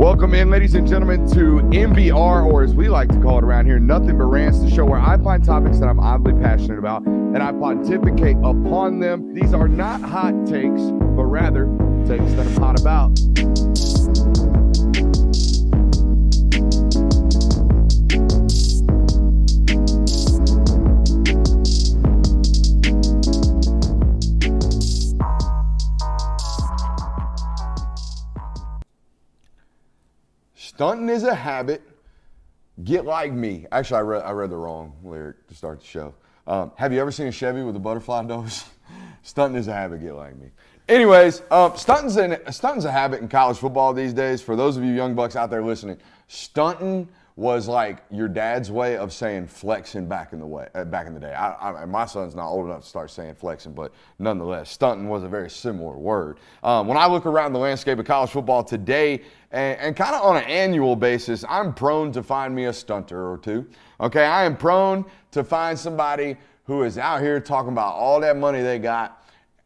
Welcome in, ladies and gentlemen, to NBR, or as we like to call it around here, Nothing But Rants, the show where I find topics that I'm oddly passionate about and I pontificate upon them. These are not hot takes, but rather takes that I'm hot about. Stunting is a habit. Get like me. Actually, I read the wrong lyric to start the show. Have you ever seen a Chevy with a butterfly nose? Stunting is a habit. Get like me. Anyways, stunting's a habit in college football these days. For those of you young bucks out there listening, stunting was like your dad's way of saying flexing back in the day. My son's not old enough to start saying flexing, but nonetheless, stunting was a very similar word. When I look around the landscape of college football today, and kind of on an annual basis, I'm prone to find me a stunter or two. Okay, I am prone to find somebody who is out here talking about all that money they got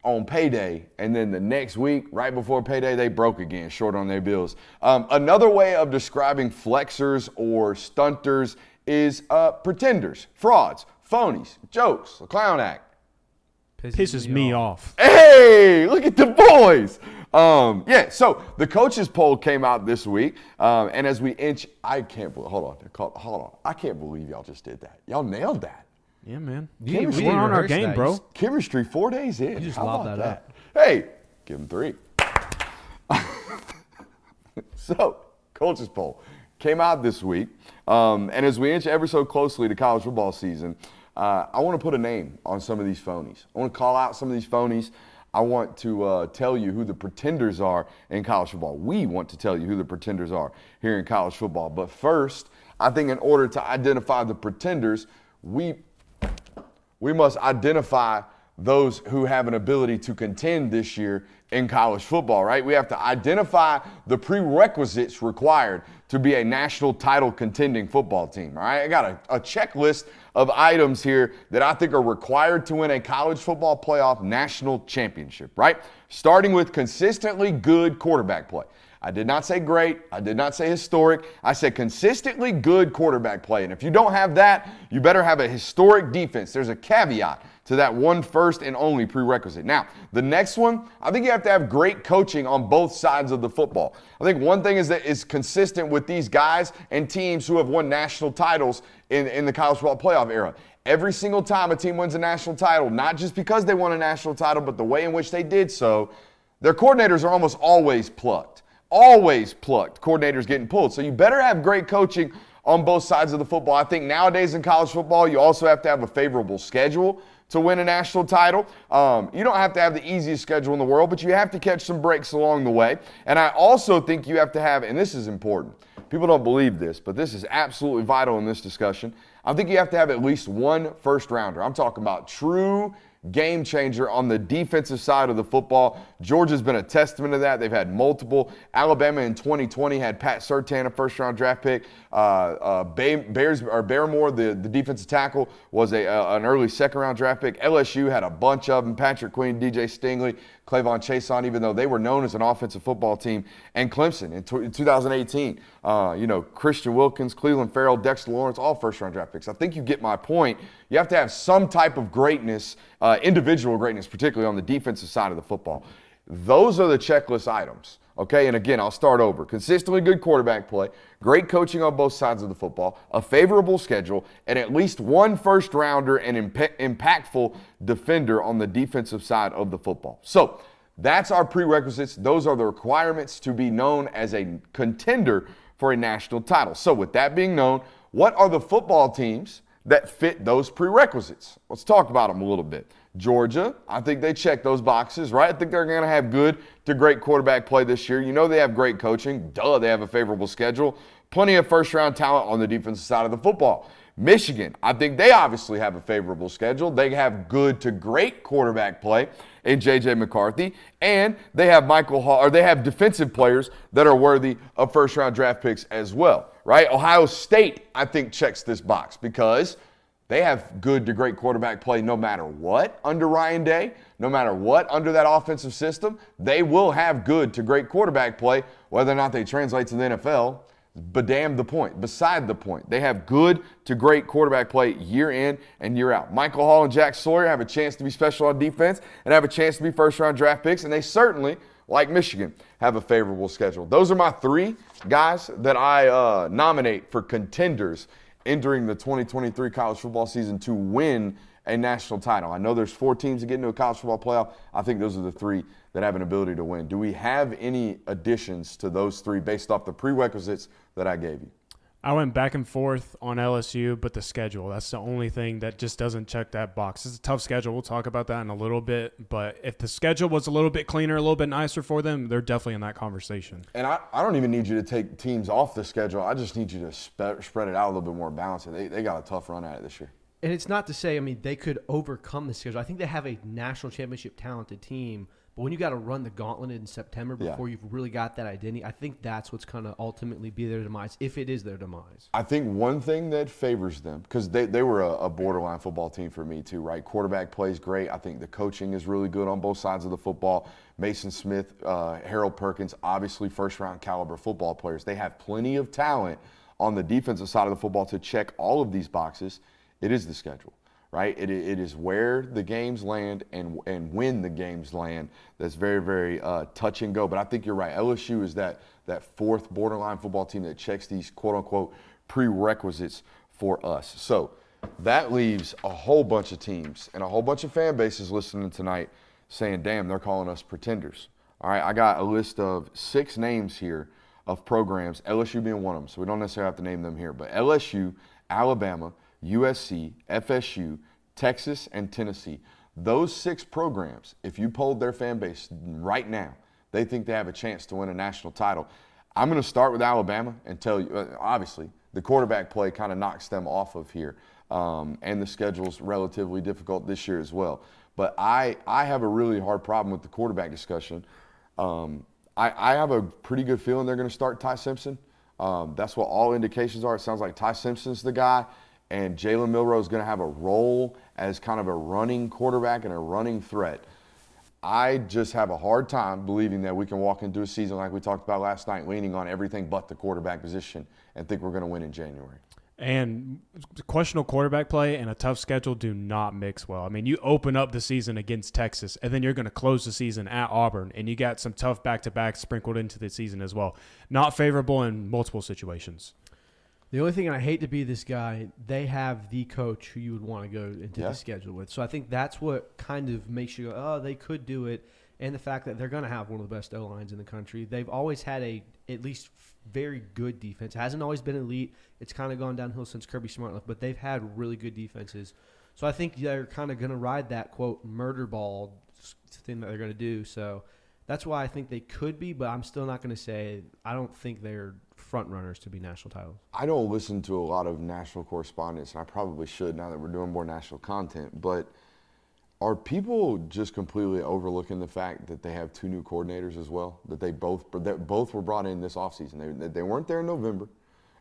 on payday, and then the next week, right before payday, they broke again, short on their bills. Another way of describing flexers or stunters is pretenders, frauds, phonies, jokes, a clown act. Pisses me off. Hey, look at the boys. So the coaches poll came out this week, and as we inch, I can't believe, hold on. I can't believe y'all just did that. Y'all nailed that. Yeah, man. We We're on our game, bro. Chemistry 4 days in. You just How lobbed about that up. Hey, give them 3. So, coaches poll came out this week, and as we inch ever so closely to college football season, I want to put a name on some of these phonies. I want to call out some of these phonies. I want to tell you who the pretenders are in college football. We want to tell you who the pretenders are here in college football. But first, I think in order to identify the pretenders, we must identify those who have an ability to contend this year in college football, right? We have to identify the prerequisites required to be a national title contending football team, all right? I got a checklist of items here that I think are required to win a college football playoff national championship, right? Starting with consistently good quarterback play. I did not say great. I did not say historic. I said consistently good quarterback play. And if you don't have that, you better have a historic defense. There's a caveat to that one first and only prerequisite. Now, the next one, I think you have to have great coaching on both sides of the football. I think one thing is consistent with these guys and teams who have won national titles in the college football playoff era. Every single time a team wins a national title, not just because they won a national title, but the way in which they did so, their coordinators are almost always plucked. Coordinators getting pulled. So you better have great coaching on both sides of the football. I think nowadays in college football, you also have to have a favorable schedule to win a national title. You don't have to have the easiest schedule in the world, but you have to catch some breaks along the way. And I also think you have to have, and this is important, people don't believe this, but this is absolutely vital in this discussion. I think you have to have at least one first rounder. I'm talking about true game changer on the defensive side of the football. Georgia's been a testament to that. They've had multiple. Alabama in 2020 had Pat Surtain, a first-round draft pick. Barrymore, the defensive tackle, was an early second-round draft pick. LSU had a bunch of them. Patrick Queen, DJ Stingley, Clavon Chason, even though they were known as an offensive football team. And Clemson in 2018, Christian Wilkins, Cleveland Farrell, Dexter Lawrence, all first-round draft picks. I think you get my point. You have to have some type of greatness, individual greatness, particularly on the defensive side of the football. Those are the checklist items, okay? And again, I'll start over. Consistently good quarterback play, great coaching on both sides of the football, a favorable schedule, and at least one first-rounder and impactful defender on the defensive side of the football. So that's our prerequisites. Those are the requirements to be known as a contender for a national title. So with that being known, what are the football teams that fit those prerequisites? Let's talk about them a little bit. Georgia, I think they check those boxes, right? I think they're going to have good to great quarterback play this year. You know they have great coaching. Duh, they have a favorable schedule. Plenty of first-round talent on the defensive side of the football. Michigan, I think they obviously have a favorable schedule. They have good to great quarterback play in J.J. McCarthy, and they have they have defensive players that are worthy of first-round draft picks as well, right? Ohio State, I think, checks this box because They have good to great quarterback play no matter what under Ryan Day, no matter what under that offensive system. They will have good to great quarterback play, whether or not they translate to the NFL. Beside the point. They have good to great quarterback play year in and year out. Michael Hall and Jack Sawyer have a chance to be special on defense and have a chance to be first-round draft picks, and they certainly, like Michigan, have a favorable schedule. Those are my three guys that I nominate for contenders entering the 2023 college football season to win a national title. I know there's 4 teams that get into a college football playoff. I think those are the 3 that have an ability to win. Do we have any additions to those 3 based off the prerequisites that I gave you? I went back and forth on LSU, but the schedule, that's the only thing that just doesn't check that box. It's a tough schedule. We'll talk about that in a little bit. But if the schedule was a little bit cleaner, a little bit nicer for them, they're definitely in that conversation. And I don't even need you to take teams off the schedule. I just need you to spread it out a little bit more balanced. They got a tough run at it this year. And it's not to say, they could overcome the schedule. I think they have a national championship talented team. But when you got to run the gauntlet in September before you've really got that identity, I think that's what's going to ultimately be their demise, if it is their demise. I think one thing that favors them, because they were a borderline football team for me too, right? Quarterback plays great. I think the coaching is really good on both sides of the football. Mason Smith, Harold Perkins, obviously first-round caliber football players. They have plenty of talent on the defensive side of the football to check all of these boxes. It is the schedule. Right? It is where the games land and when the games land that's very, very touch and go. But I think you're right. LSU is that 4th borderline football team that checks these quote-unquote prerequisites for us. So that leaves a whole bunch of teams and a whole bunch of fan bases listening tonight saying, damn, they're calling us pretenders. All right, I got a list of 6 names here of programs, LSU being one of them, so we don't necessarily have to name them here. But LSU, Alabama, USC, FSU, Texas, and Tennessee. Those 6 programs, if you polled their fan base right now, they think they have a chance to win a national title. I'm going to start with Alabama and tell you, obviously, the quarterback play kind of knocks them off of here, and the schedule's relatively difficult this year as well. But I have a really hard problem with the quarterback discussion. I have a pretty good feeling they're going to start Ty Simpson. That's what all indications are. It sounds like Ty Simpson's the guy. And Jalen Milroe is going to have a role as kind of a running quarterback and a running threat. I just have a hard time believing that we can walk into a season like we talked about last night, leaning on everything but the quarterback position and think we're going to win in January. And questionable quarterback play and a tough schedule do not mix well. You open up the season against Texas, and then you're going to close the season at Auburn, and you got some tough back-to-backs sprinkled into the season as well. Not favorable in multiple situations. The only thing, and I hate to be this guy, they have the coach who you would want to go into the schedule with. So I think that's what kind of makes you go, oh, they could do it. And the fact that they're going to have one of the best O-lines in the country. They've always had at least very good defense. It hasn't always been elite. It's kind of gone downhill since Kirby Smart left, but they've had really good defenses. So I think they're kind of going to ride that, quote, murder ball thing that they're going to do. So that's why I think they could be, but I'm still not going to say I don't think they're front runners to be national titles. I don't listen to a lot of national correspondents, and I probably should now that we're doing more national content, but are people just completely overlooking the fact that they have 2 new coordinators as well, that both were brought in this offseason? They weren't there in November.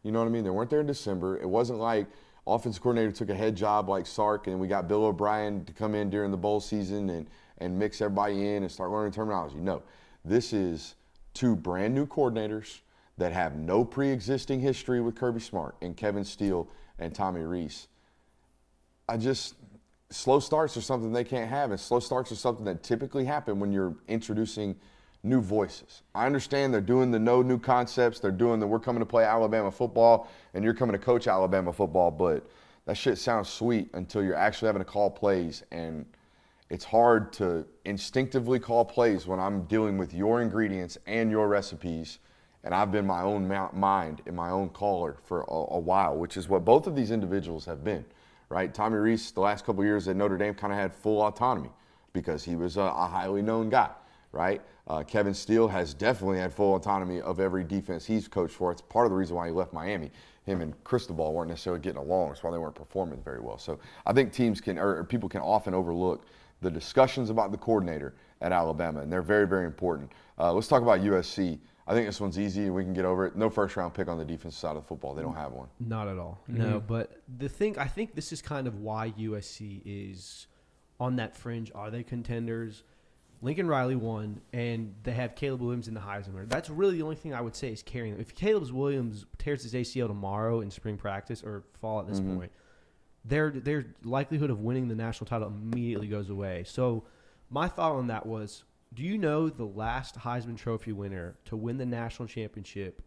You know what I mean? They weren't there in December. It wasn't like offensive coordinator took a head job like Sark and we got Bill O'Brien to come in during the bowl season and mix everybody in and start learning terminology. No, this is 2 brand new coordinators that have no pre-existing history with Kirby Smart and Kevin Steele and Tommy Rees. Slow starts are something they can't have, and slow starts are something that typically happen when you're introducing new voices. I understand they're doing the no new concepts, they're doing the we're coming to play Alabama football and you're coming to coach Alabama football, but that shit sounds sweet until you're actually having to call plays, and it's hard to instinctively call plays when I'm dealing with your ingredients and your recipes. And I've been my own mind and my own caller for a while, which is what both of these individuals have been, right? Tommy Rees, the last couple of years at Notre Dame, kind of had full autonomy because he was a highly known guy, right? Kevin Steele has definitely had full autonomy of every defense he's coached for. It's part of the reason why he left Miami. Him and Cristobal weren't necessarily getting along. That's why they weren't performing very well. So I think people can often overlook the discussions about the coordinator at Alabama, and they're very, very important. Let's talk about USC. I think this one's easy and we can get over it. No first-round pick on the defensive side of the football. They don't have one. Not at all. No, but I think this is kind of why USC is on that fringe. Are they contenders? Lincoln Riley won, and they have Caleb Williams in the Heisman. That's really the only thing I would say is carrying them. If Caleb Williams tears his ACL tomorrow in spring practice or fall at this point, their likelihood of winning the national title immediately goes away. So my thought on that was, do you know the last Heisman Trophy winner to win the national championship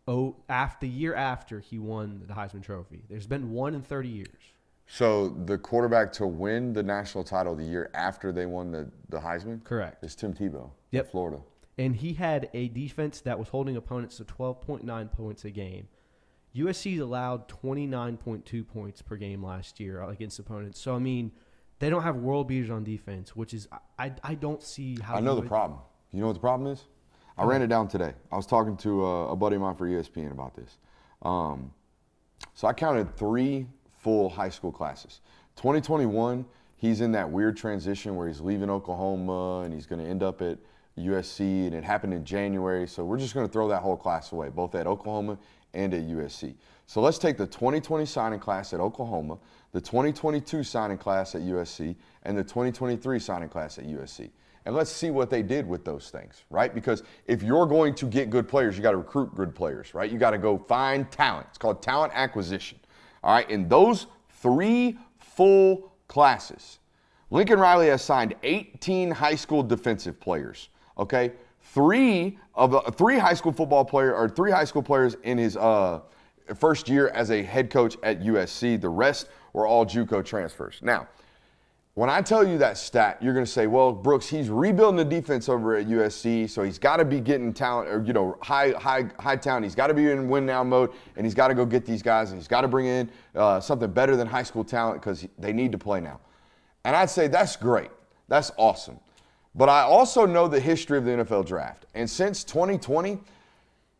the year after he won the Heisman Trophy? There's been one in 30 years. So the quarterback to win the national title the year after they won the Heisman? Correct. Is Tim Tebow Yep. of Florida. And he had a defense that was holding opponents to 12.9 points a game. USC's allowed 29.2 points per game last year against opponents. So, I mean, they don't have world beaters on defense, which is I don't see how. I know the problem. You know what the problem is? I ran it down today. I was talking to a buddy of mine for ESPN about this. So I counted 3 full high school classes. 2021, he's in that weird transition where he's leaving Oklahoma and he's going to end up at USC, and it happened in January. So we're just going to throw that whole class away, both at Oklahoma and at USC. So let's take the 2020 signing class at Oklahoma, the 2022 signing class at USC, and the 2023 signing class at USC. And let's see what they did with those things, right? Because if you're going to get good players, you got to recruit good players, right? You got to go find talent. It's called talent acquisition. All right, in those 3 full classes, Lincoln Riley has signed 18 high school defensive players. Okay, 3 high school players in his first year as a head coach at USC. The rest were all JUCO transfers. Now, when I tell you that stat, you're going to say, well, Brooks, he's rebuilding the defense over at USC, so he's got to be getting talent, or high talent. He's got to be in win now mode, and he's got to go get these guys, and he's got to bring in something better than high school talent because they need to play now. And I'd say that's great. That's awesome. But I also know the history of the NFL draft. And since 2020,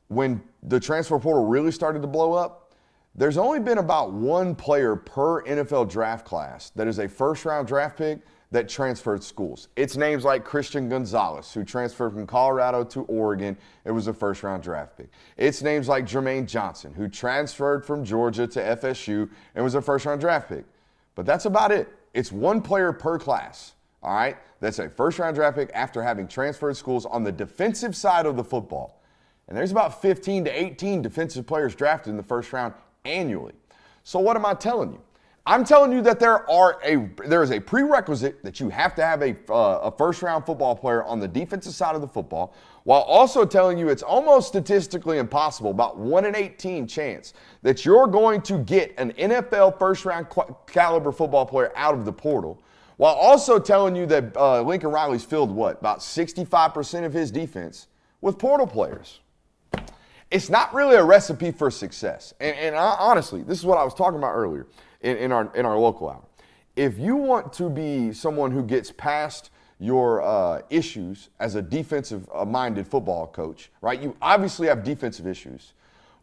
when the transfer portal really started to blow up, there's only been about 1 player per NFL draft class that is a first-round draft pick that transferred schools. It's names like Christian Gonzalez, who transferred from Colorado to Oregon. It was a first-round draft pick. It's names like Jermaine Johnson, who transferred from Georgia to FSU and was a first-round draft pick. But that's about it. It's 1 player per class, all right? That's a first-round draft pick after having transferred schools on the defensive side of the football. And there's about 15 to 18 defensive players drafted in the first round annually. So what am I telling you? I'm telling you that there is a prerequisite that you have to have a first-round football player on the defensive side of the football, while also telling you it's almost statistically impossible, about 1 in 18 chance, that you're going to get an NFL first-round caliber football player out of the portal, while also telling you that Lincoln Riley's filled about 65% of his defense with portal players. It's not really a recipe for success. And honestly, this is what I was talking about earlier in our local hour. If you want to be someone who gets past your issues as a defensive-minded football coach, right? You obviously have defensive issues.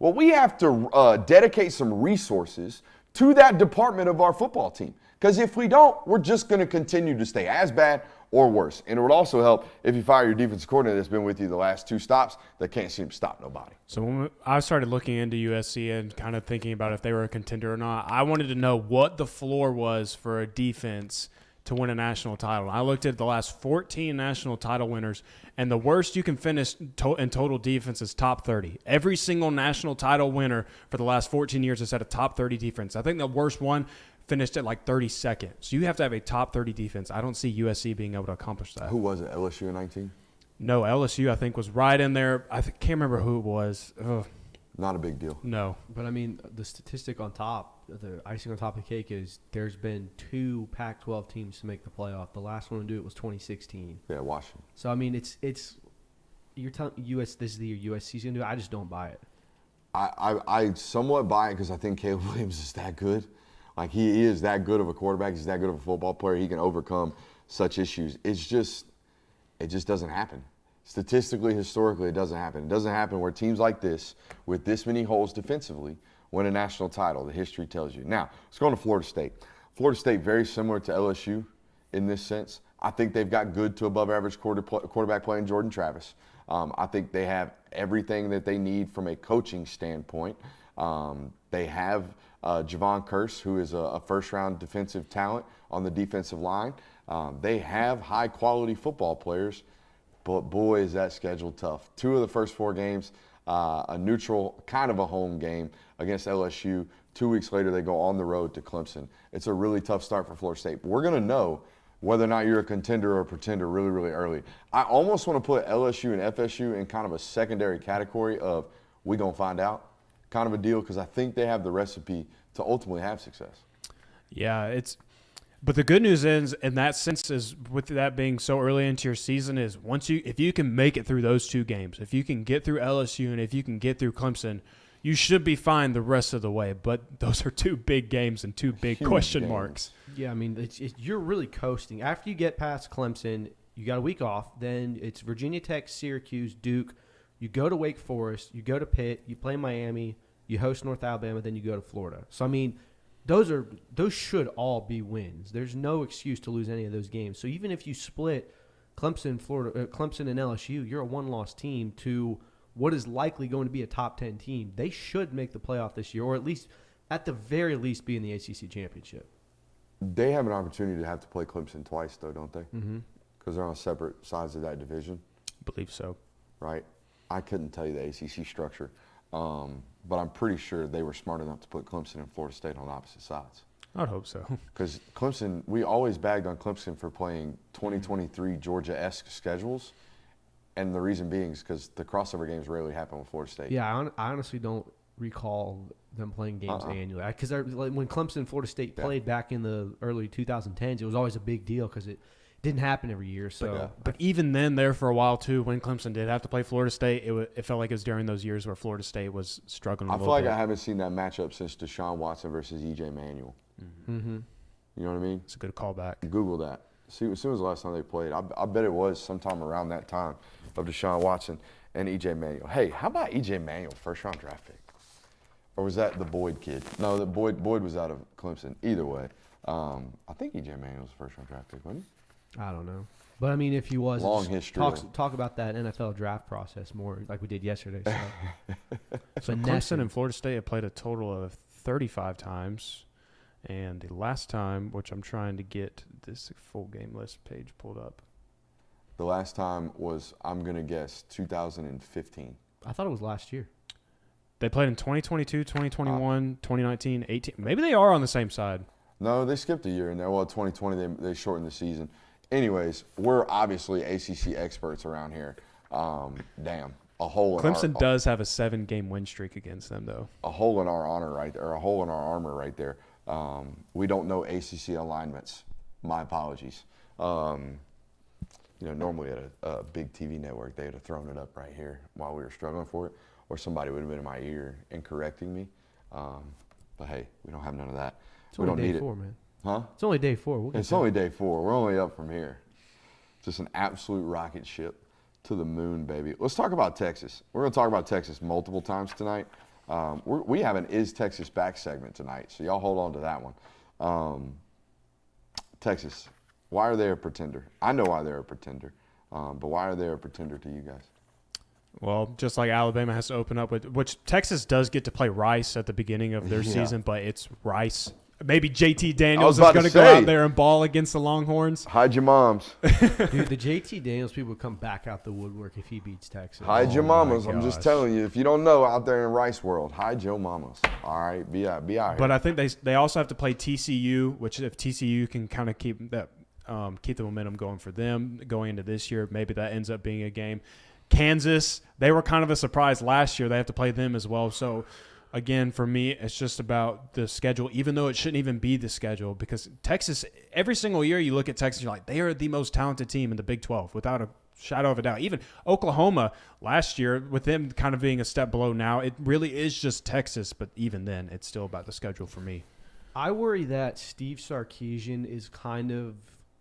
Well, we have to dedicate some resources to that department of our football team. Because if we don't, we're just going to continue to stay as bad or worse. And it would also help if you fire your defensive coordinator that's been with you the last 2 stops that can't seem to stop nobody. So when I started looking into USC and kind of thinking about if they were a contender or not, I wanted to know what the floor was for a defense to win a national title. I looked at the last 14 national title winners, and the worst you can finish in total defense is top 30. Every single national title winner for the last 14 years has had a top 30 defense. I think the worst one finished at like 32nd. So you have to have a top 30 defense. I don't see USC being able to accomplish that. Who was it, LSU in 19? No, LSU I think was right in there. I can't remember who it was. Ugh. Not a big deal. No. But, I mean, the statistic on top, the icing on top of the cake is there's been 2 Pac-12 teams to make the playoff. The last one to do it was 2016. Yeah, Washington. So, I mean, it's you're telling this is the year USC's going to do it. I just don't buy it. I somewhat buy it because I think Caleb Williams is that good. Like, he is that good of a quarterback. He's that good of a football player. He can overcome such issues. It just doesn't happen. Statistically, historically, it doesn't happen. It doesn't happen where teams like this, with this many holes defensively, win a national title. The history tells you. Now, let's go to Florida State. Florida State, very similar to LSU in this sense. I think they've got good to above average quarterback play in Jordan Travis. I think they have everything that they need from a coaching standpoint. They have Javon Curse, who is a first-round defensive talent on the defensive line. They have high-quality football players, but boy, is that schedule tough. 2 of the first 4 games, a neutral, kind of a home game against LSU. 2 weeks later, they go on the road to Clemson. It's a really tough start for Florida State. But we're going to know whether or not you're a contender or a pretender really, really early. I almost want to put LSU and FSU in kind of a secondary category of we going to find out kind of a deal, because I think they have the recipe to ultimately have success. Yeah, but the good news is, in that sense, is with that being so early into your season, is if you can make it through those 2 games, if you can get through LSU and if you can get through Clemson, you should be fine the rest of the way. But those are 2 big games and 2 big question marks. Yeah, I mean, you're really coasting. After you get past Clemson, you got a week off. Then it's Virginia Tech, Syracuse, Duke. You go to Wake Forest. You go to Pitt. You play Miami. You host North Alabama. Then you go to Florida. So, I mean, those should all be wins. There's no excuse to lose any of those games. So even if you split Clemson and LSU, you're a 1-loss team to what is likely going to be a top 10 team. They should make the playoff this year, or at the very least be in the ACC championship. They have an opportunity to have to play Clemson twice, though, don't they? Mm-hmm. Because they're on separate sides of that division. I believe so. Right? I couldn't tell you the ACC structure, but I'm pretty sure they were smart enough to put Clemson and Florida State on opposite sides. I would hope so. Because Clemson, we always bagged on Clemson for playing 2023 Georgia-esque schedules, and the reason being is because the crossover games rarely happen with Florida State. Yeah, I honestly don't recall them playing games annually. Because when Clemson and Florida State played back in the early 2010s, it was always a big deal because it didn't happen every year. So, but even then, there for a while too, when Clemson did have to play Florida State, it felt like it was during those years where Florida State was struggling. I feel like I haven't seen that matchup since Deshaun Watson versus E.J. Manuel. Mm-hmm. You know what I mean? It's a good callback. Google that. See, as soon as the last time they played, I bet it was sometime around that time of Deshaun Watson and E.J. Manuel. Hey, how about E.J. Manuel, first-round draft pick? Or was that the Boyd kid? No, the Boyd was out of Clemson. Either way, I think E.J. Manuel was a first-round draft pick, wasn't he? I don't know. But, I mean, if he was, long history. Talk about that NFL draft process more like we did yesterday. So Clemson and Florida State have played a total of 35 times. And the last time, which I'm trying to get this full game list page pulled up. The last time was, I'm going to guess, 2015. I thought it was last year. They played in 2022, 2021, 2019, 18. Maybe they are on the same side. No, they skipped a year in there. Well, 2020, they shortened the season. Anyways, we're obviously ACC experts around here. Damn. Clemson does have a 7-game win streak against them, though. A hole in our honor right there, or a hole in our armor right there. We don't know ACC alignments. My apologies. Normally at a big TV network, they would have thrown it up right here while we were struggling for it, or somebody would have been in my ear and correcting me. But hey, we don't have none of that. We don't need it. Man. Huh? It's only day 4. It's only day 4. We're only up from here. Just an absolute rocket ship to the moon, baby. Let's talk about Texas. We're going to talk about Texas multiple times tonight. We have an Is Texas Back segment tonight, so y'all hold on to that one. Texas, why are they a pretender? I know why they're a pretender, but why are they a pretender to you guys? Well, just like Alabama has to open up with, which Texas does get to play Rice at the beginning of their season, but it's Rice. Maybe JT Daniels is going to go out there and ball against the Longhorns. Hide your moms. Dude, the JT Daniels people come back out the woodwork if he beats Texas. Hide your mamas. I'm just telling you. If you don't know out there in Rice world, hide your mamas. All right? Be out here. But I think they also have to play TCU, which if TCU can kind of keep the momentum going for them going into this year, maybe that ends up being a game. Kansas, they were kind of a surprise last year. They have to play them as well. So, again, for me, it's just about the schedule, even though it shouldn't even be the schedule, because Texas, every single year you look at Texas, you're like, they are the most talented team in the Big 12, without a shadow of a doubt. Even Oklahoma last year, with them kind of being a step below now, it really is just Texas, but even then, it's still about the schedule for me. I worry that Steve Sarkisian is kind of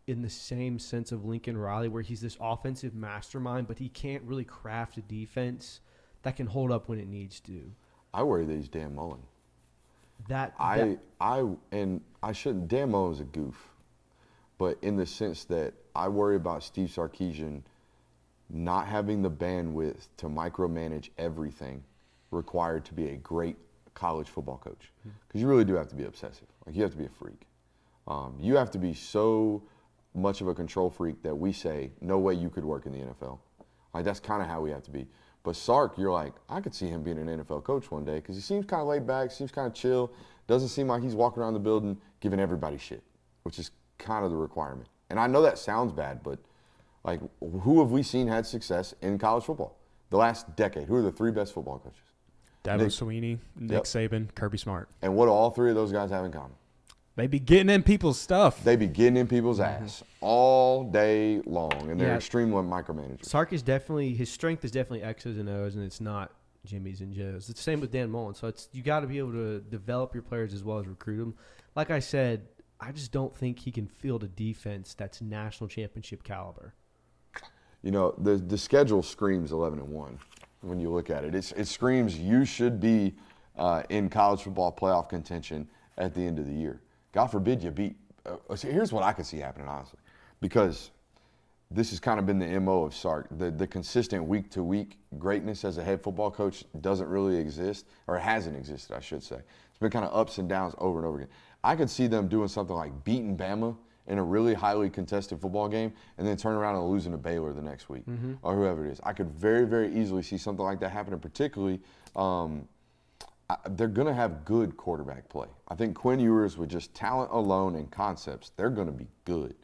in the same sense of Lincoln Riley, where he's this offensive mastermind, but he can't really craft a defense that can hold up when it needs to. I worry that he's Dan Mullen. Dan Mullen's a goof, but in the sense that I worry about Steve Sarkisian not having the bandwidth to micromanage everything required to be a great college football coach. Because you really do have to be obsessive. Like, you have to be a freak. You have to be so much of a control freak that we say, no way you could work in the NFL. Like, that's kind of how we have to be. But Sark, you're like, I could see him being an NFL coach one day because he seems kind of laid back, seems kind of chill, doesn't seem like he's walking around the building giving everybody shit, which is kind of the requirement. And I know that sounds bad, but like, who have we seen had success in college football the last decade? Who are the 3 best football coaches? Dabo Swinney, Nick Saban, Kirby Smart. And what do all 3 of those guys have in common? They be getting in people's stuff. They be getting in people's ass all day long, and they're extreme micromanagers. Sark is definitely, his strength is definitely X's and O's, and it's not Jimmy's and Joe's. It's the same with Dan Mullen. So you got to be able to develop your players as well as recruit them. Like I said, I just don't think he can field a defense that's national championship caliber. You know, the schedule screams 11-1 when you look at it. It screams you should be in college football playoff contention at the end of the year. God forbid you beat. Here's what I could see happening, honestly, because this has kind of been the MO of Sark. The consistent week-to-week greatness as a head football coach doesn't really exist, or it hasn't existed, I should say. It's been kind of ups and downs over and over again. I could see them doing something like beating Bama in a really highly contested football game and then turn around and losing to Baylor the next week or whoever it is. I could very, very easily see something like that happening, particularly they're going to have good quarterback play. I think Quinn Ewers, with just talent alone and concepts, they're going to be good.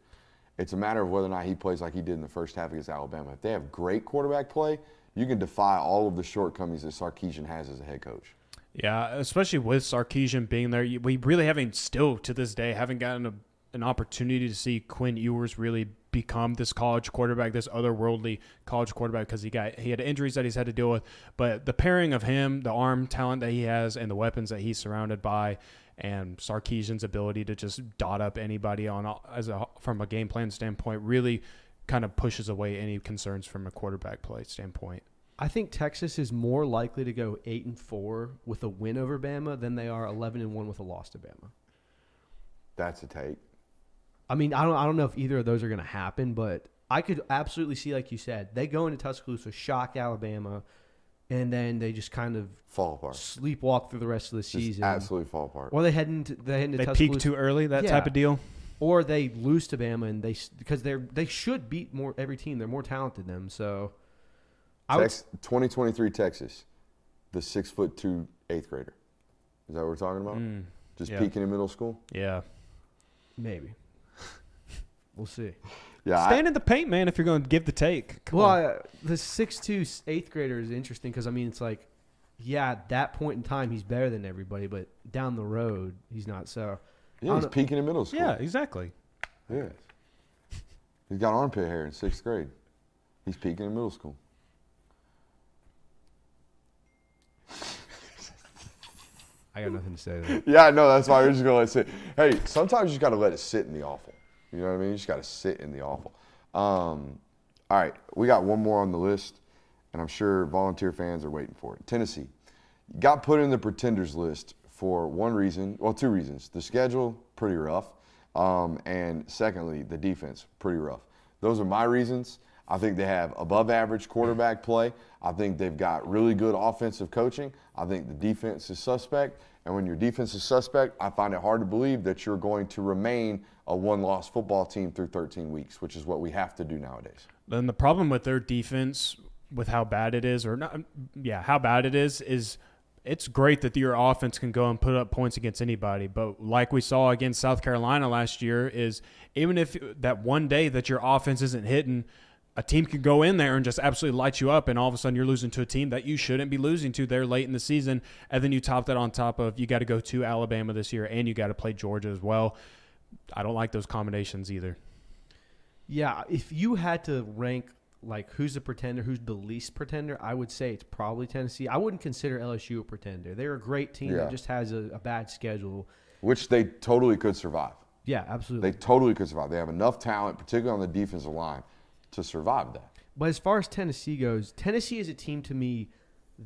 It's a matter of whether or not he plays like he did in the first half against Alabama. If they have great quarterback play, you can defy all of the shortcomings that Sarkisian has as a head coach. Yeah, especially with Sarkisian being there. We really haven't, still to this day, haven't gotten an opportunity to see Quinn Ewers really become this college quarterback, this otherworldly college quarterback, because he had injuries that he's had to deal with. But the pairing of him, the arm talent that he has, and the weapons that he's surrounded by, and Sarkisian's ability to just dot up anybody from a game plan standpoint really kind of pushes away any concerns from a quarterback play standpoint. I think Texas is more likely to go 8-4 with a win over Bama than they are 11-1 with a loss to Bama. That's a take. I mean, I don't know if either of those are going to happen, but I could absolutely see, like you said, they go into Tuscaloosa, shock Alabama, and then they just kind of fall apart, sleepwalk through the rest of the season. Absolutely fall apart. Or they head into Tuscaloosa. Peak too early, type of deal. Or they lose to Bama, and because they should beat every team. They're more talented than them. So, 2023 Texas, the 6'2" 8th grader. Is that what we're talking about? Just peaking in middle school? Yeah, maybe. We'll see. Yeah, stand in the paint, man, if you're going to give the take. Come on. The 6'2" 8th grader is interesting because, I mean, it's like, yeah, at that point in time, he's better than everybody, but down the road, he's not. So, yeah, he's peaking in middle school. Yeah, exactly. Yeah. He's got armpit hair in 6th grade. He's peaking in middle school. I got nothing to say to that. Yeah, no, that's why we're just going to let it sit. Hey, sometimes you just got to let it sit in the awful. You know what I mean? You just got to sit in the awful. All right, we got one more on the list, and I'm sure Volunteer fans are waiting for it. Tennessee got put in the pretenders list for two reasons. The schedule, pretty rough, and secondly, the defense, pretty rough. Those are my reasons. I think they have above average quarterback play. I think they've got really good offensive coaching. I think the defense is suspect. And when your defense is suspect, I find it hard to believe that you're going to remain a one-loss football team through 13 weeks, which is what we have to do nowadays. Then the problem with their defense, with how bad it is, how bad it is it's great that your offense can go and put up points against anybody. But like we saw against South Carolina last year, is even if that one day that your offense isn't hitting, a team could go in there and just absolutely light you up, and all of a sudden you're losing to a team that you shouldn't be losing to there late in the season, and then you top that on top of you got to go to Alabama this year and you got to play Georgia as well. I don't like those combinations either. Yeah, if you had to rank like who's the pretender, who's the least pretender, I would say it's probably Tennessee. I wouldn't consider LSU a pretender. They're a great team that just has a bad schedule. Which they totally could survive. Yeah, absolutely. They totally could survive. They have enough talent, particularly on the defensive line, to survive that. But as far as Tennessee goes, Tennessee is a team to me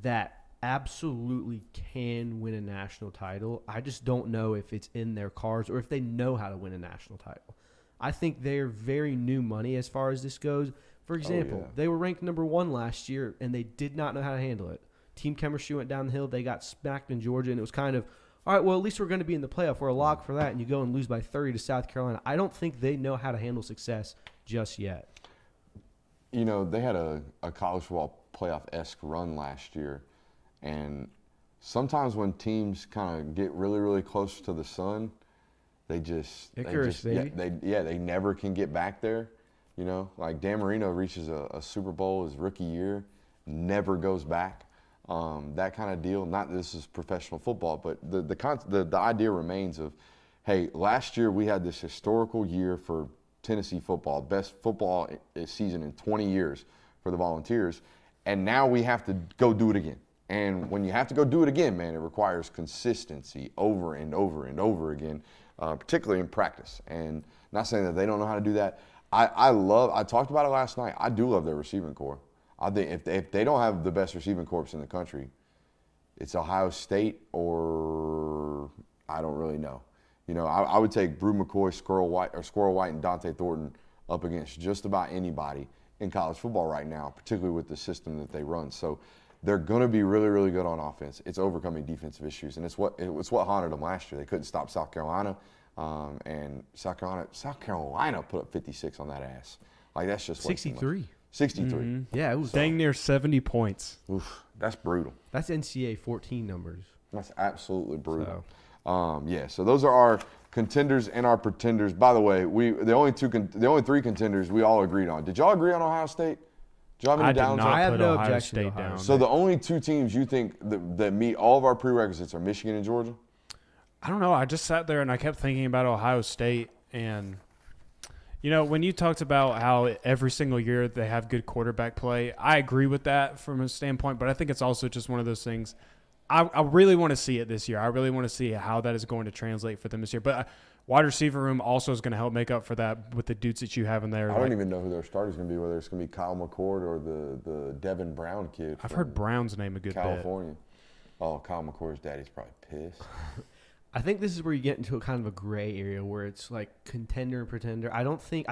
that absolutely can win a national title. I just don't know if it's in their cards or if they know how to win a national title. I think they're very new money as far as this goes For example, yeah. they were ranked number 1 last year, and they did not know how to handle it. Team chemistry went down the hill. They got smacked in Georgia, and it was kind of, all right, well, at least we're going to be in the playoff. We're a lock for that, and you go and lose by 30 to South Carolina. I don't think they know how to handle success just yet. You know, they had a college football playoff-esque run last year, and sometimes when teams kind of get really, really close to the sun, they never can get back there. You know, like Dan Marino reaches a Super Bowl his rookie year, never goes back. That kind of deal. Not that this is professional football, but the idea remains of, hey, last year we had this historical year for Tennessee football, best football season in 20 years for the Volunteers, and now we have to go do it again. And when you have to go do it again, man, it requires consistency over and over and over again, particularly in practice. And not saying that they don't know how to do that. I talked about it last night. I do love their receiving corps. I think if they don't have the best receiving corps in the country, it's Ohio State or I don't really know. You know, I would take Brew McCoy, Squirrel White, and Dante Thornton up against just about anybody in college football right now, particularly with the system that they run. So they're going to be really, really good on offense. It's overcoming defensive issues, and it's what haunted them last year. They couldn't stop South Carolina, and South Carolina put up 56 on that ass. Like that's just 63. 63. Mm-hmm. Yeah, it was dang near 70 points. Oof, that's brutal. That's NCAA 14 numbers. That's absolutely brutal. So. So those are our contenders and our pretenders. By the way, the only 3 contenders we all agreed on. Did y'all agree on Ohio State? Did y'all have any downs? I have put no Ohio objection to State Ohio down. State. So the only 2 teams you think that meet all of our prerequisites are Michigan and Georgia? I don't know. I just sat there and I kept thinking about Ohio State. And, you know, when you talked about how every single year they have good quarterback play, I agree with that from a standpoint. But I think it's also just one of those things. I really want to see it this year. I really want to see how that is going to translate for them this year. But wide receiver room also is going to help make up for that with the dudes that you have in there. I don't even know who their starter is going to be, whether it's going to be Kyle McCord or the Devin Brown kid. I've heard Brown's name a good California. Oh, Kyle McCord's daddy's probably pissed. I think this is where you get into a kind of a gray area where it's like contender and pretender. I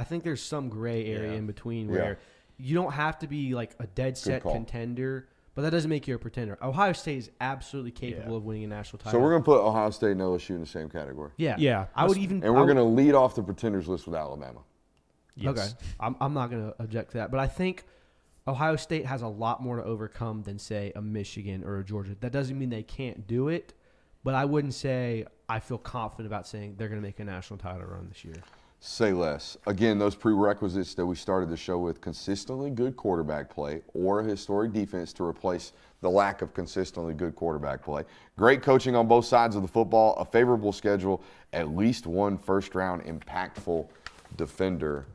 think there's some gray area in between where you don't have to be like a dead set contender, but that doesn't make you a pretender. Ohio State is absolutely capable of winning a national title. So we're going to put Ohio State and LSU in the same category. Yeah. I would even, and we're going to lead off the pretenders list with Alabama. Yes. Okay, I'm not going to object to that, but I think Ohio State has a lot more to overcome than say a Michigan or a Georgia. That doesn't mean they can't do it. But I wouldn't say I feel confident about saying they're going to make a national title run this year. Say less. Again, those prerequisites that we started the show with: consistently good quarterback play or a historic defense to replace the lack of consistently good quarterback play. Great coaching on both sides of the football, a favorable schedule, at least one first-round impactful defender.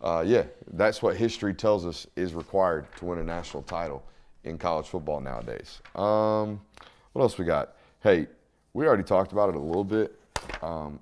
That's what history tells us is required to win a national title in college football nowadays. What else we got? Hey, we already talked about it a little bit.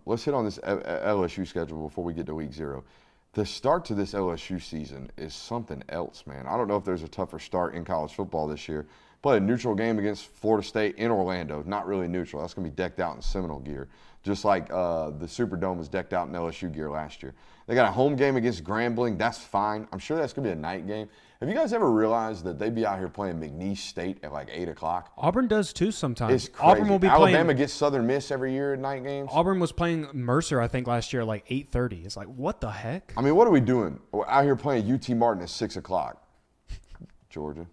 Let's hit on this LSU schedule before we get to week 0. The start to this LSU season is something else, man. I don't know if there's a tougher start in college football this year. Play a neutral game against Florida State in Orlando. Not really neutral. That's going to be decked out in Seminole gear, just like the Superdome was decked out in LSU gear last year. They got a home game against Grambling. That's fine. I'm sure that's going to be a night game. Have you guys ever realized that they be out here playing McNeese State at like 8 o'clock? Auburn does too sometimes. It's crazy. Auburn will be Alabama playing, gets Southern Miss every year at night games. Auburn was playing Mercer, I think, last year at like 8:30. It's like, what the heck? I mean, what are we doing? We're out here playing UT Martin at 6 o'clock. Georgia.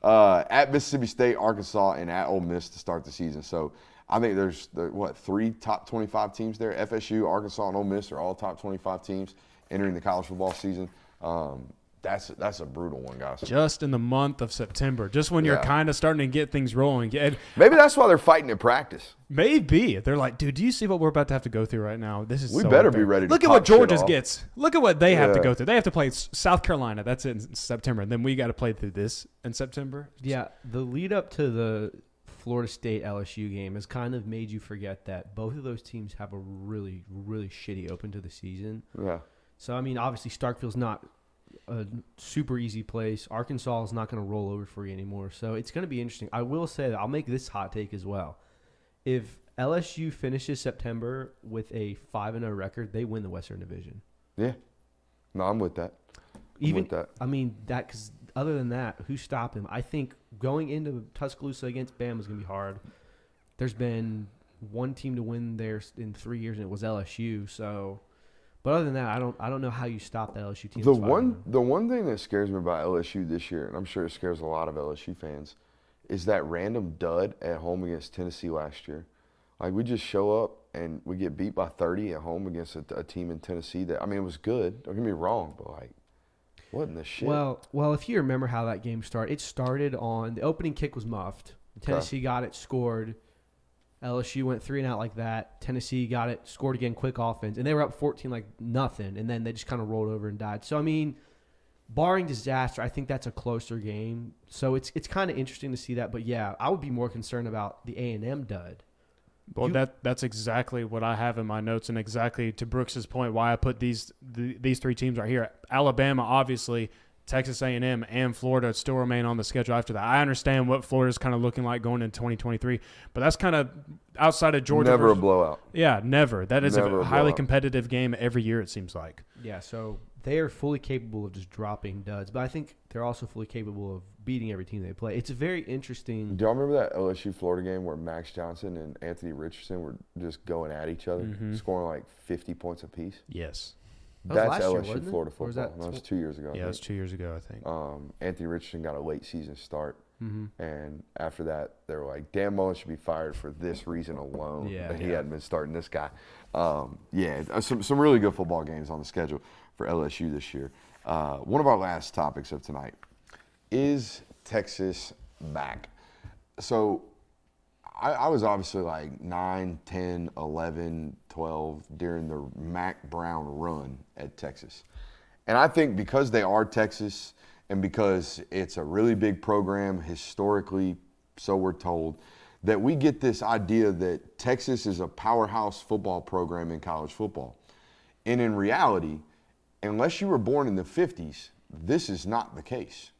At Mississippi State, Arkansas, and at Ole Miss to start the season. So I think there's, 3 top 25 teams there? FSU, Arkansas, and Ole Miss are all top 25 teams entering the college football season. That's a brutal one, guys. Just in the month of September, just when you're kind of starting to get things rolling. And maybe that's why they're fighting in practice. Maybe. They're like, dude, do you see what we're about to have to go through right now? This is we so better unfair. be ready to look at what pop shit Georgia off. gets. Look at what they have to go through. They have to play South Carolina. That's it in September. And then we got to play through this in September. Yeah, the lead up to the Florida State LSU game has kind of made you forget that both of those teams have a really, really shitty open to the season. Yeah. So, I mean, obviously Starkville's not a super easy place. Arkansas is not going to roll over for you anymore. So it's going to be interesting. I will say that I'll make this hot take as well. If LSU finishes September with a 5-0 record, they win the Western Division. Yeah. No, I'm with that. Even with that. I mean that because other than that, who stopped him? I think going into Tuscaloosa against Bama is going to be hard. There's been one team to win there in 3 years, and it was LSU. So, but other than that, I don't know how you stop that LSU team. The one thing that scares me about LSU this year, and I'm sure it scares a lot of LSU fans, is that random dud at home against Tennessee last year. Like, we just show up and we get beat by 30 at home against a team in Tennessee that, I mean, it was good. Don't get me wrong, but, like, what in the shit? Well, if you remember how that game started, it started on the opening kick was muffed. Tennessee got it, scored. LSU went 3 and out like that. Tennessee got it, scored again, quick offense, and they were up 14 like nothing, and then they just kind of rolled over and died. So I mean, barring disaster, I think that's a closer game. So it's kind of interesting to see that. But yeah, I would be more concerned about the A&M dud. Well, that's exactly what I have in my notes, and exactly to Brooks's point why I put these three teams right here. Alabama, obviously, Texas A&M, and Florida still remain on the schedule after that. I understand what Florida's kind of looking like going into 2023, but that's kind of outside of Georgia. Never a blowout. Yeah, never. That is Never a a highly blowout. competitive game every year, it seems like. Yeah, so they are fully capable of just dropping duds, but I think they're also fully capable of beating every team they play. It's a very interesting. Do y'all remember that LSU-Florida game where Max Johnson and Anthony Richardson were just going at each other, scoring like 50 points apiece? Yes. That was That's last year, LSU wasn't it? Florida Or was football. that No, it was 2 years ago. I Yeah, it was think. 2 years ago, I think. Anthony Richardson got a late season start, and after that, they were like, Dan Mullen should be fired for this reason alone. Yeah. That he hadn't been starting this guy. Some really good football games on the schedule for LSU this year. One of our last topics of tonight is Texas back. So I was obviously like 9, 10, 11, 12 during the Mac Brown run at Texas. And I think because they are Texas and because it's a really big program historically, so we're told, that we get this idea that Texas is a powerhouse football program in college football. And in reality, unless you were born in the 50s, this is not the case.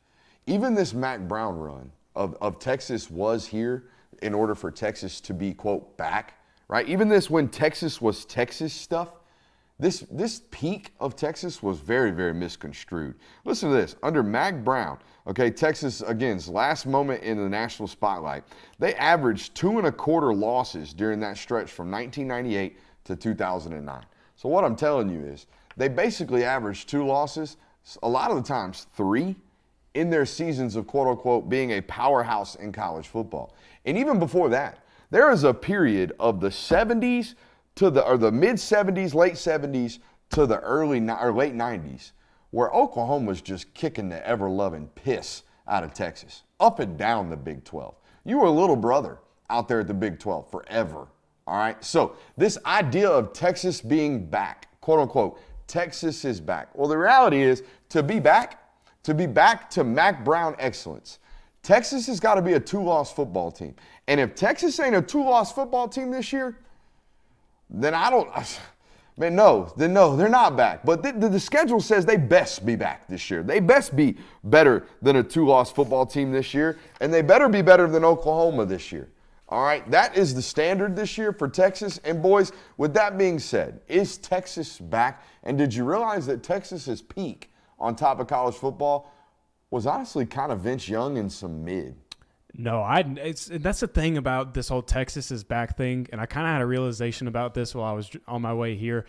Even this Mac Brown run of Texas was here in order for Texas to be, quote, back, right? Even this when Texas was Texas stuff, this peak of Texas was very, very misconstrued. Listen to this. Under Mac Brown, okay, Texas, again's last moment in the national spotlight, they averaged 2.25 losses during that stretch from 1998 to 2009. So what I'm telling you is they basically averaged 2 losses, a lot of the times 3, in their seasons of, quote unquote, being a powerhouse in college football. And even before that, there is a period of the 70s to the mid 70s, late 70s to the late 90s, where Oklahoma was just kicking the ever-loving piss out of Texas, up and down the Big 12. You were a little brother out there at the Big 12 forever, all right? So this idea of Texas being back, quote unquote, Texas is back. Well, the reality is to be back to Mac Brown excellence, Texas has got to be a 2-loss football team. And if Texas ain't a 2-loss football team this year, then they're not back. But the schedule says they best be back this year. They best be better than a 2-loss football team this year, and they better be better than Oklahoma this year. All right, that is the standard this year for Texas. And boys, with that being said, is Texas back? And did you realize that Texas's peak on top of college football was honestly kind of Vince Young and some mid? No, that's the thing about this whole Texas is back thing, and I kind of had a realization about this while I was on my way here,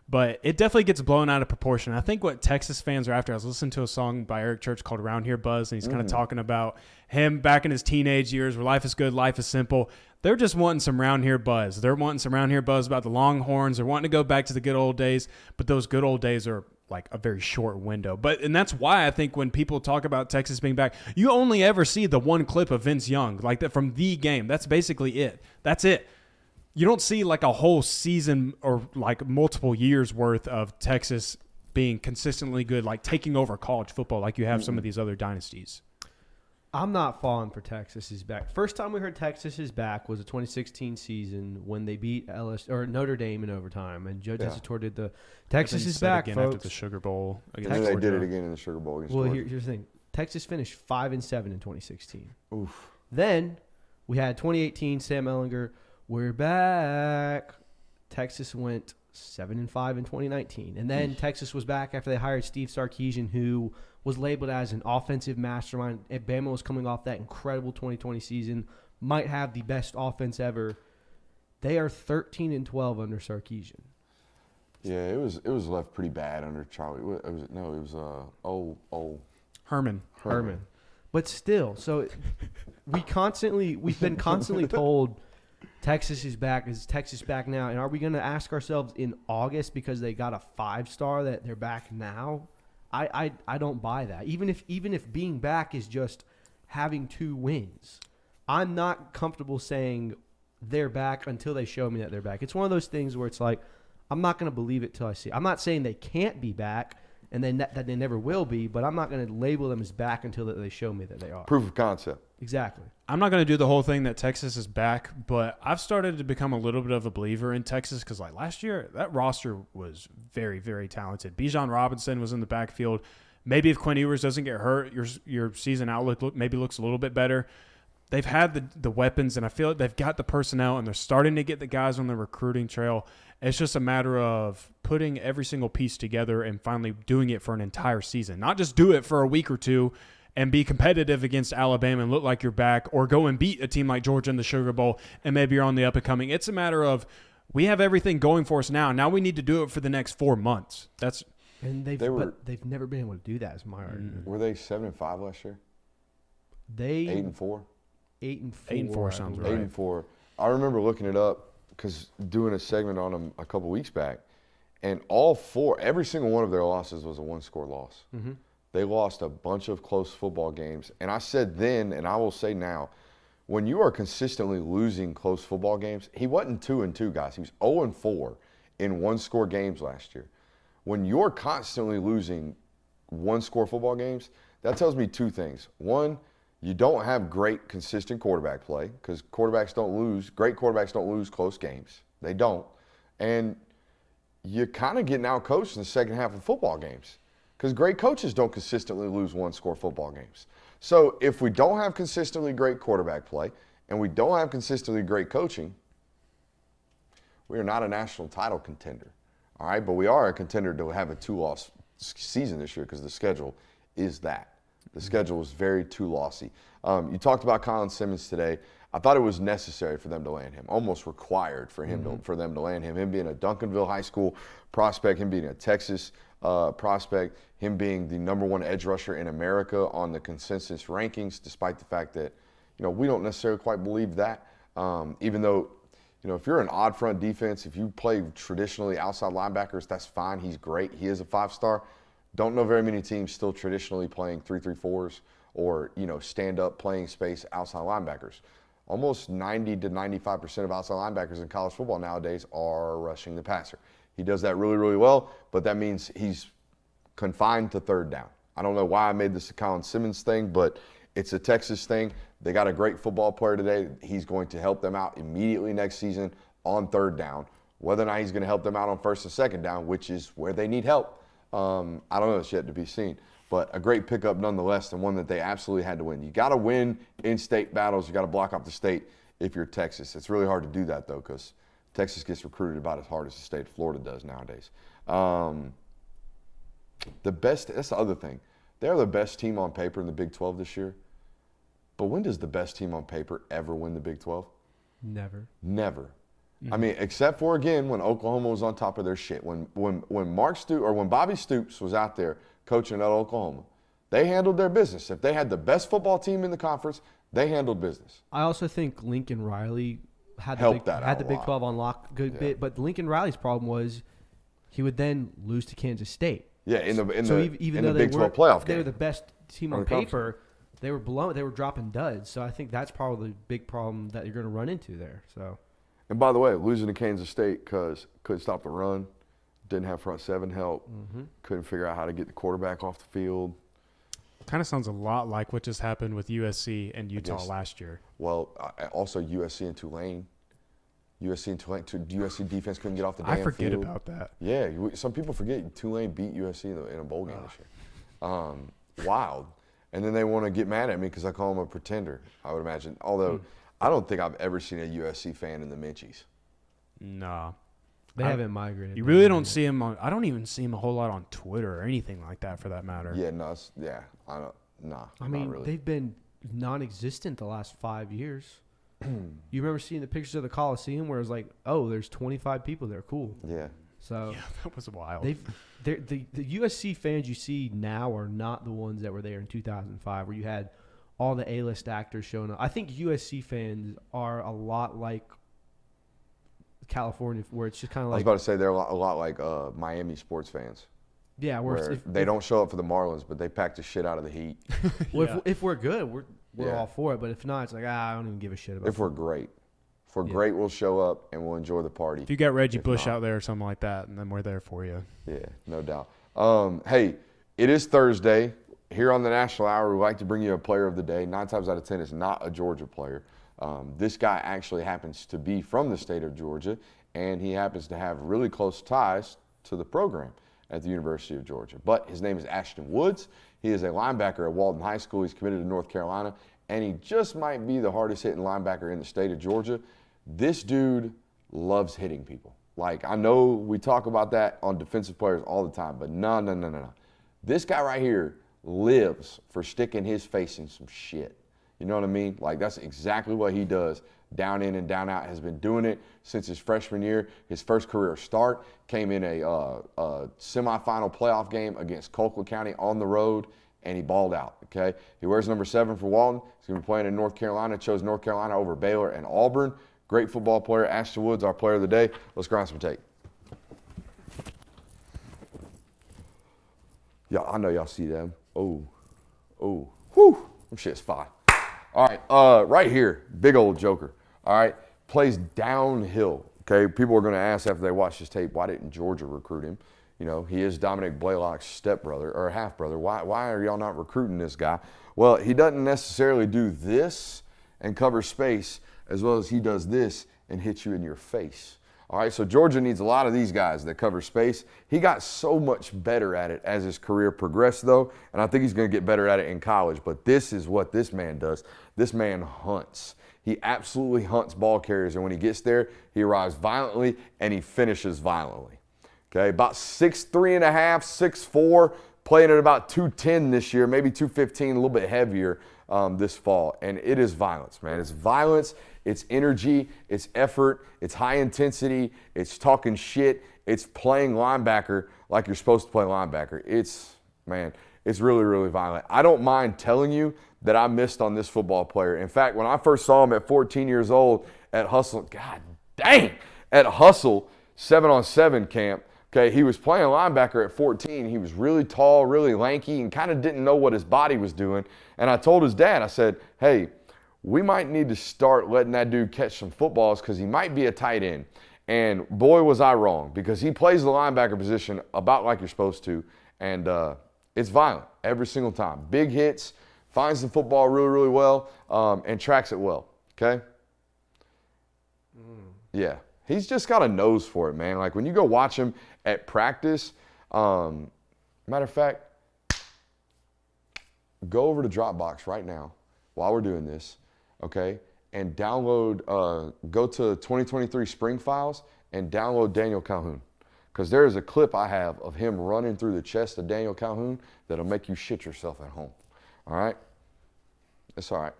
but it definitely gets blown out of proportion. I think what Texas fans are after, I was listening to a song by Eric Church called Around Here Buzz, and he's kind of talking about him back in his teenage years where life is good, life is simple. They're just wanting some round here buzz. They're wanting some round here buzz about the Longhorns. They're wanting to go back to the good old days, but those good old days are like a very short window. And that's why I think when people talk about Texas being back, you only ever see the one clip of Vince Young, like that from the game. That's basically it. That's it. You don't see like a whole season or like multiple years worth of Texas being consistently good, like taking over college football like you have some of these other dynasties. I'm not falling for Texas is back. First time we heard Texas is back was the 2016 season when they beat Notre Dame in overtime, and Joe Tessitore did the Texas is back, again folks. after the Sugar Bowl. And then they did it again in the Sugar Bowl against Georgia. Here's the thing. Texas finished 5-7 in 2016. Oof. Then we had 2018, Sam Ellinger, we're back. Texas went 7-5 in 2019. And then Texas was back after they hired Steve Sarkisian, who was labeled as an offensive mastermind. And Bama was coming off that incredible 2020 season, might have the best offense ever. They are 13-12 under Sarkisian. Yeah, it was left pretty bad under Charlie. It was Herman. But still, so we've been constantly told Texas is back. Is Texas back now? And are we going to ask ourselves in August because they got a 5-star that they're back now? I don't buy that. Even if being back is just having 2 wins, I'm not comfortable saying they're back until they show me that they're back. It's one of those things where it's like, I'm not going to believe it till I see. I'm not saying they can't be back and that they never will be, but I'm not going to label them as back until they show me that they are. Proof of concept. Exactly. I'm not going to do the whole thing that Texas is back, but I've started to become a little bit of a believer in Texas because, like, last year, that roster was very, very talented. Bijan Robinson was in the backfield. Maybe if Quinn Ewers doesn't get hurt, your season outlook maybe looks a little bit better. They've had the weapons, and I feel like they've got the personnel, and they're starting to get the guys on the recruiting trail. It's just a matter of putting every single piece together and finally doing it for an entire season. Not just do it for a week or two and be competitive against Alabama and look like you're back, or go and beat a team like Georgia in the Sugar Bowl and maybe you're on the up and coming. It's a matter of we have everything going for us now. Now we need to do it for the next 4 months. And they've never been able to do that, is my argument. Were they 7-5 last year? They 8-4. 8-4. 8-4 sounds right. 8-4. I remember looking it up because doing a segment on them a couple weeks back, and every single one of their losses was a 1-score loss. Mm-hmm. They lost a bunch of close football games. And I said then, and I will say now, when you are consistently losing close football games, he wasn't 2-2, guys. He was 0-4 in 1-score games last year. When you're constantly losing 1-score football games, that tells me 2 things. One, you don't have great, consistent quarterback play because great quarterbacks don't lose close games. They don't. And you're kind of getting out-coached in the second half of football games because great coaches don't consistently lose 1-score football games. So if we don't have consistently great quarterback play and we don't have consistently great coaching, we are not a national title contender. All right, but we are a contender to have a 2-loss season this year because the schedule is that. The schedule was very 2-lossy. You talked about Colin Simmons today. I thought it was necessary for them to land him, almost required for him for them to land him. Him being a Duncanville High School prospect, him being a Texas prospect, him being the #1 edge rusher in America on the consensus rankings, despite the fact that we don't necessarily quite believe that. Even though if you're an odd front defense, if you play traditionally outside linebackers, that's fine. He's great. He is a 5-star. Don't know very many teams still traditionally playing 3-3-4s or, stand-up playing space outside linebackers. Almost 90 to 95% of outside linebackers in college football nowadays are rushing the passer. He does that really, really well, but that means he's confined to third down. I don't know why I made this a Colin Simmons thing, but it's a Texas thing. They got a great football player today. He's going to help them out immediately next season on third down. Whether or not he's going to help them out on first and second down, which is where they need help, I don't know. It's yet to be seen. But a great pickup nonetheless, and one that they absolutely had to win. You got to win in-state battles. You got to block off the state if you're Texas. It's really hard to do that, though, because Texas gets recruited about as hard as the state of Florida does nowadays. That's the other thing. They're the best team on paper in the Big 12 this year. But when does the best team on paper ever win the Big 12? Never. I mean, except for, again, when Oklahoma was on top of their shit. When Bobby Stoops was out there coaching at Oklahoma, they handled their business. If they had the best football team in the conference, they handled business. I also think Lincoln Riley had the Big 12 on lock a good bit. But Lincoln Riley's problem was he would then lose to Kansas State. Yeah, in the Big 12 playoff game. They were the best team on paper. They were blown. They were dropping duds. So I think that's probably the big problem that you're going to run into there. So. And by the way, losing to Kansas State because couldn't stop the run, didn't have front seven help, couldn't figure out how to get the quarterback off the field. Kind of sounds a lot like what just happened with USC and Utah last year. Well, also USC and Tulane. USC defense couldn't get off the damn field. I forget about that. Yeah, some people forget Tulane beat USC in a bowl game this year. Wild. And then they want to get mad at me because I call them a pretender, I would imagine. Although I don't think I've ever seen a USC fan in the Minchies. Nah. They haven't migrated. You really don't see him on. I don't even see him a whole lot on Twitter or anything like that, for that matter. Yeah, no, I don't. Nah, I mean, not really. they've been non-existent the last 5 years. You remember seeing the pictures of the Coliseum where it was like, oh, there's 25 people there. Cool. Yeah. So Yeah, that was wild. the USC fans you see now are not the ones that were there in 2005, where you had all the A-list actors showing up. I think USC fans are a lot like California, where it's just kind of I was like, about to say they're a lot like Miami sports fans. yeah, Where they don't show up for the Marlins, but they pack the shit out of the Heat. well, if we're good, we're Yeah. all for it. But if not, it's like, I don't even give a shit about If we're great. If we're great, we'll show up and we'll enjoy the party. If you got Reggie If Bush not- out there or something like that, and then we're there for you. Yeah, no doubt. Hey, it is Thursday. Here on the National Hour, we like to bring you a player of the day. 9 times out of 10, it's not a Georgia player. This guy actually happens to be from the state of Georgia, and he happens to have really close ties to the program at the University of Georgia. But his name is Ashton Woods. He is a linebacker at Walton High School. He's committed to North Carolina, and he just might be the hardest hitting linebacker in the state of Georgia. This dude loves hitting people. Like, I know we talk about that on defensive players all the time, but no. This guy right here lives for sticking his face in some shit. You know what I mean? Like, that's exactly what he does. Down in and down out, has been doing it since his freshman year. His first career start came in a semifinal playoff game against Colquitt County on the road, and he balled out, okay? He wears number 7 for Walton. He's going to be playing in North Carolina. Chose North Carolina over Baylor and Auburn. Great football player. Ashton Woods, our player of the day. Let's grind some tape. Yeah, I know y'all see them. Oh, whew, them shit's fine. All right, right here, big old joker. All right, plays downhill. Okay, people are going to ask after they watch this tape, why didn't Georgia recruit him? You know, he is Dominic Blaylock's stepbrother or half brother. Why are y'all not recruiting this guy? Well, he doesn't necessarily do this and cover space as well as he does this and hit you in your face. All right, so Georgia needs a lot of these guys that cover space. He got so much better at it as his career progressed, though, and I think he's going to get better at it in college. But this is what this man does. This man hunts. He absolutely hunts ball carriers, and when he gets there, he arrives violently and he finishes violently. Okay, about 6'3.5", 6'4", playing at about 210 this year, maybe 215, a little bit heavier this fall. And it is violence, man. It's violence, it's energy, it's effort, it's high intensity, it's talking shit, it's playing linebacker like you're supposed to play linebacker. It's really, really violent. I don't mind telling you that I missed on this football player. In fact, when I first saw him at 14 years old at Hustle, at Hustle 7-on-7 camp, okay, he was playing linebacker at 14. He was really tall, really lanky, and kind of didn't know what his body was doing. And I told his dad, I said, hey, we might need to start letting that dude catch some footballs because he might be a tight end. And boy, was I wrong, because he plays the linebacker position about like you're supposed to. And it's violent every single time. Big hits, finds the football really, really well, and tracks it well, okay? Yeah. He's just got a nose for it, man. Like, when you go watch him at practice, matter of fact, go over to Dropbox right now while we're doing this, okay, and download, go to 2023 Spring Files and download Daniel Calhoun. Because there is a clip I have of him running through the chest of Daniel Calhoun that'll make you shit yourself at home, all right? It's all right.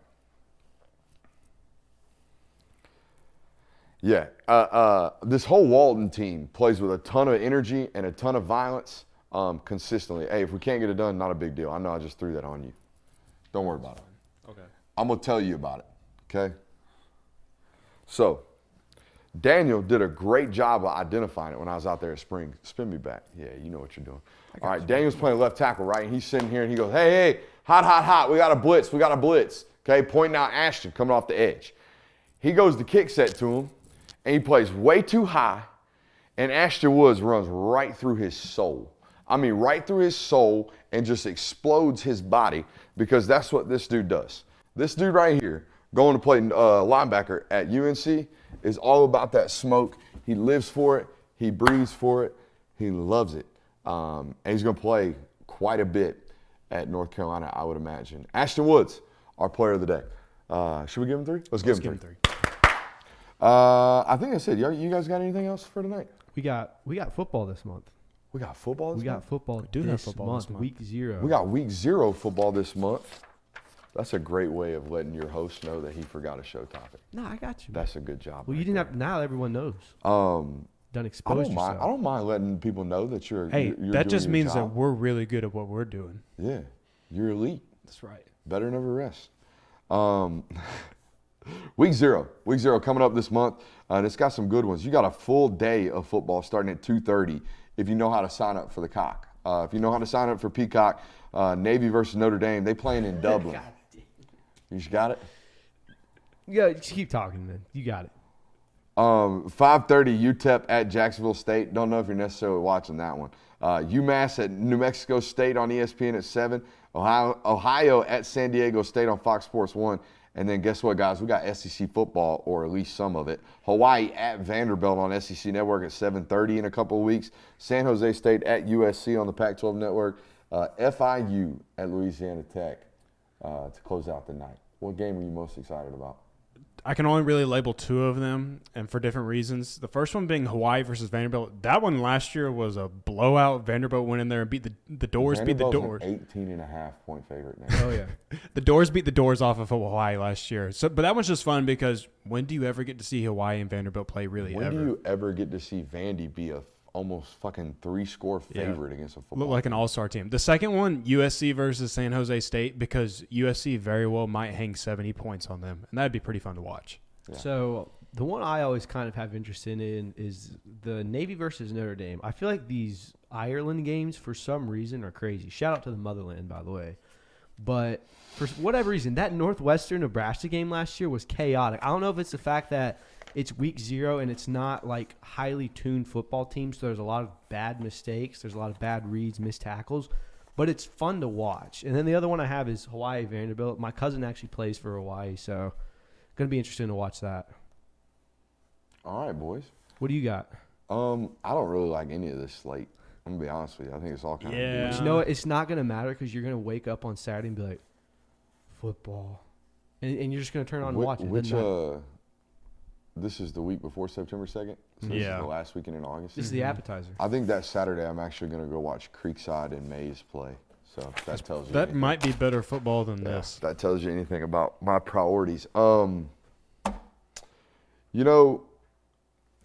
Yeah, this whole Walton team plays with a ton of energy and a ton of violence consistently. Hey, if we can't get it done, not a big deal. I know I just threw that on you. Don't worry about it. Okay. I'm going to tell you about it, okay? So, Daniel did a great job of identifying it when I was out there at spring. Spin me back. Yeah, you know what you're doing. All right, Daniel's playing left tackle, right? And he's sitting here and he goes, hey, hot. We got a blitz. Okay, pointing out Ashton coming off the edge. He goes to kick set to him. And he plays way too high, and Ashton Woods runs right through his soul. I mean, right through his soul, and just explodes his body, because that's what this dude does. This dude right here, going to play linebacker at UNC, is all about that smoke. He lives for it. He breathes for it. He loves it. And he's going to play quite a bit at North Carolina, I would imagine. Ashton Woods, our player of the day. Should we give him 3? Let's give him 3. I think I said, you guys got anything else for tonight? We got football this month. We got football this month? We do have football this month. Week 0. We got week 0 football this month. That's a great way of letting your host know that he forgot a show topic. No, I got you. That's a good job. Well, you didn't have. Now everyone knows. Done I exposed don't mind. yourself. I don't mind letting people know that you're. Hey, you're that doing just your means that job. we're really good at what we're doing. Yeah, you're elite. That's right. Better never rest. Week 0 coming up this month, and it's got some good ones. You got a full day of football starting at 2:30 if you know how to sign up for the Cock. If you know how to sign up for Peacock, Navy versus Notre Dame, they playing in Dublin. You just got it? Yeah, just keep talking, man. You got it. 5:30 UTEP at Jacksonville State. Don't know if you're necessarily watching that one. UMass at New Mexico State on ESPN at 7. Ohio at San Diego State on Fox Sports 1. And then guess what, guys? We got SEC football, or at least some of it. Hawaii at Vanderbilt on SEC Network at 7:30 in a couple of weeks. San Jose State at USC on the Pac-12 Network. FIU at Louisiana Tech to close out the night. What game are you most excited about? I can only really label 2 of them, and for different reasons. The first one being Hawaii versus Vanderbilt. That one last year was a blowout. Vanderbilt went in there and beat the Doors. Beat the Doors. 18.5-point favorite now. Oh yeah. The Doors beat the Doors off of Hawaii last year. So, but that one's just fun because when do you ever get to see Hawaii and Vanderbilt play really When ever? do you ever get to see Vandy be a almost fucking 3-score favorite against a football Look like an all-star team. The second one, USC versus San Jose State, because USC very well might hang 70 points on them, and that'd be pretty fun to watch. Yeah. So the one I always kind of have interest in is the Navy versus Notre Dame. I feel like these Ireland games, for some reason, are crazy. Shout out to the motherland, by the way. But for whatever reason, that Northwestern-Nebraska game last year was chaotic. I don't know if it's the fact that it's week 0 and it's not like highly tuned football teams, so there's a lot of bad mistakes. There's a lot of bad reads, missed tackles. But it's fun to watch. And then the other one I have is Hawaii Vanderbilt. My cousin actually plays for Hawaii, so going to be interesting to watch that. All right, boys. What do you got? I don't really like any of this slate. I'm going to be honest with you. I think it's all kind Yeah. But you know what? It's not going to matter because you're going to wake up on Saturday and be like, football. And you're just going to turn on and watch it. This is the week before September 2nd? So this is the last weekend in August? This is the appetizer. I think that Saturday I'm actually going to go watch Creekside and Mays play. So that tells you That anything. might be better football than this. That tells you anything about my priorities. You know,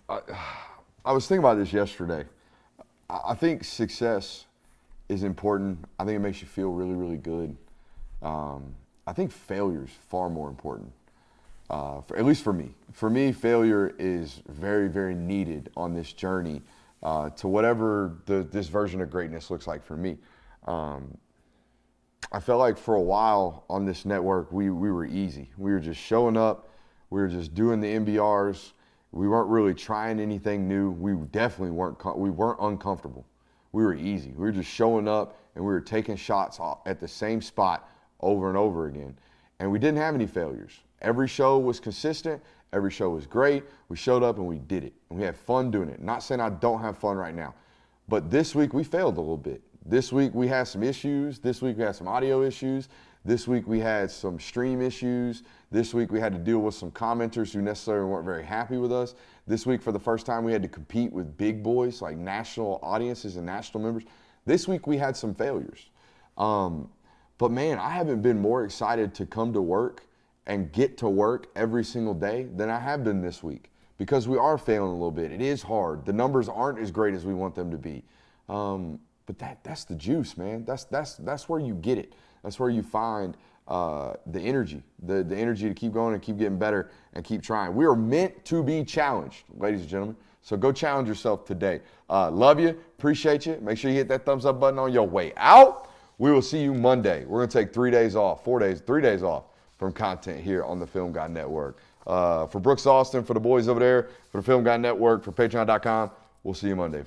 I was thinking about this yesterday. I think success is important. I think it makes you feel really, really good. I think failure is far more important. At least for me. For me, failure is very, very needed on this journey to whatever this version of greatness looks like for me. I felt like for a while on this network, we were easy. We were just showing up. We were just doing the NBRs. We weren't really trying anything new. We definitely weren't uncomfortable. We were easy. We were just showing up and we were taking shots at the same spot over and over again. And we didn't have any failures. Every show was consistent. Every show was great. We showed up and we did it. And we had fun doing it. Not saying I don't have fun right now. But this week we failed a little bit. This week we had some issues. This week we had some audio issues. This week we had some stream issues. This week we had to deal with some commenters who necessarily weren't very happy with us. This week for the first time we had to compete with big boys like national audiences and national members. This week we had some failures. But man, I haven't been more excited to come to work and get to work every single day than I have been this week because we are failing a little bit. It is hard. The numbers aren't as great as we want them to be. But that's the juice, man. That's where you get it. That's where you find the energy, the energy to keep going and keep getting better and keep trying. We are meant to be challenged, ladies and gentlemen. So go challenge yourself today. Love you. Appreciate you. Make sure you hit that thumbs up button on your way out. We will see you Monday. We're going to take 3 days off, 3 days off from content here on the Film Guy Network. For Brooks Austin, for the boys over there, for the Film Guy Network, for Patreon.com, we'll see you Monday.